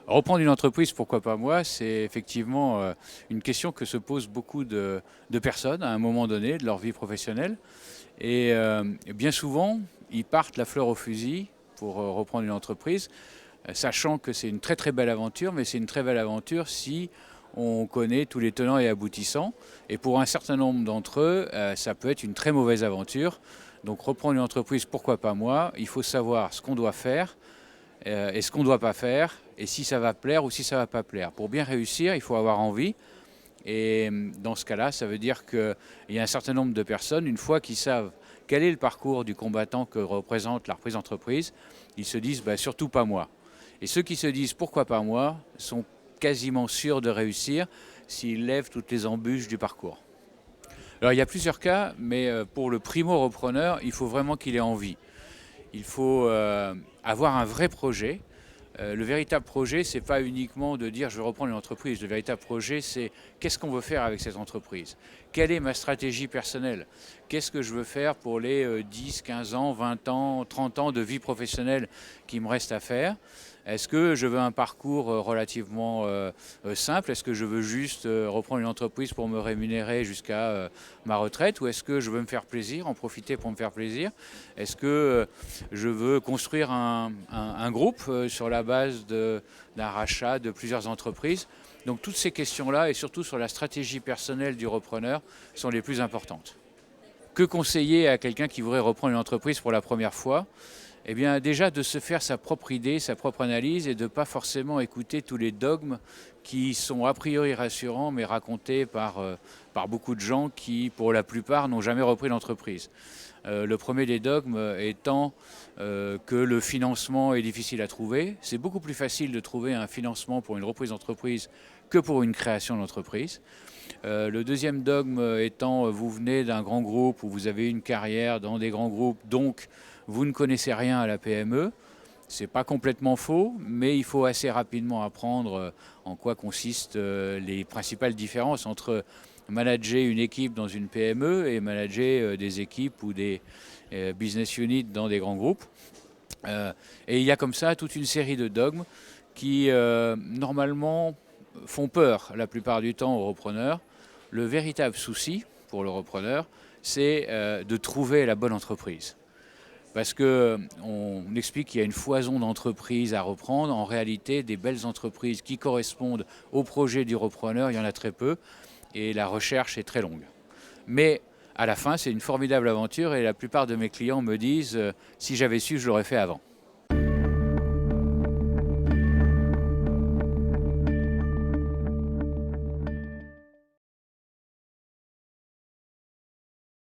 Reprendre une entreprise, pourquoi pas moi, c'est effectivement une question que se posent beaucoup de personnes à un moment donné de leur vie professionnelle. Et bien souvent, ils partent la fleur au fusil pour reprendre une entreprise, sachant que c'est une très très belle aventure, mais c'est une très belle aventure si on connaît tous les tenants et aboutissants. Et pour un certain nombre d'entre eux, ça peut être une très mauvaise aventure. Donc reprendre une entreprise, pourquoi pas moi? Il faut savoir ce qu'on doit faire et ce qu'on ne doit pas faire, et si ça va plaire ou si ça ne va pas plaire. Pour bien réussir, il faut avoir envie. Et dans ce cas-là, ça veut dire qu'il y a un certain nombre de personnes, une fois qu'ils savent quel est le parcours du combattant que représente la reprise d'entreprise, ils se disent surtout pas moi. Et ceux qui se disent pourquoi pas moi sont quasiment sûrs de réussir s'ils lèvent toutes les embûches du parcours. Alors il y a plusieurs cas, mais pour le primo-repreneur, il faut vraiment qu'il ait envie. Il faut avoir un vrai projet. Le véritable projet, c'est pas uniquement de dire je vais reprendre une entreprise. Le véritable projet, c'est qu'est-ce qu'on veut faire avec cette entreprise? Quelle est ma stratégie personnelle? Qu'est-ce que je veux faire pour les 10, 15 ans, 20 ans, 30 ans de vie professionnelle qui me reste à faire? Est-ce que je veux un parcours relativement simple? Est-ce que je veux juste reprendre une entreprise pour me rémunérer jusqu'à ma retraite? Ou est-ce que je veux me faire plaisir, en profiter pour me faire plaisir? Est-ce que je veux construire un groupe sur la base d'un rachat de plusieurs entreprises? Donc toutes ces questions-là, et surtout sur la stratégie personnelle du repreneur, sont les plus importantes. Que conseiller à quelqu'un qui voudrait reprendre une entreprise pour la première fois? Eh bien déjà de se faire sa propre idée, sa propre analyse et de ne pas forcément écouter tous les dogmes qui sont a priori rassurants mais racontés par beaucoup de gens qui pour la plupart n'ont jamais repris l'entreprise. Le premier des dogmes étant que le financement est difficile à trouver. C'est beaucoup plus facile de trouver un financement pour une reprise d'entreprise que pour une création d'entreprise. Le deuxième dogme étant vous venez d'un grand groupe ou vous avez une carrière dans des grands groupes, donc vous ne connaissez rien à la PME. C'est pas complètement faux, mais il faut assez rapidement apprendre en quoi consistent les principales différences entre manager une équipe dans une PME et manager des équipes ou des business units dans des grands groupes. Et il y a comme ça toute une série de dogmes qui normalement font peur la plupart du temps aux repreneurs. Le véritable souci pour le repreneur, c'est de trouver la bonne entreprise. Parce qu'on explique qu'il y a une foison d'entreprises à reprendre. En réalité, des belles entreprises qui correspondent au projet du repreneur, il y en a très peu. Et la recherche est très longue. Mais à la fin, c'est une formidable aventure et la plupart de mes clients me disent si j'avais su, je l'aurais fait avant.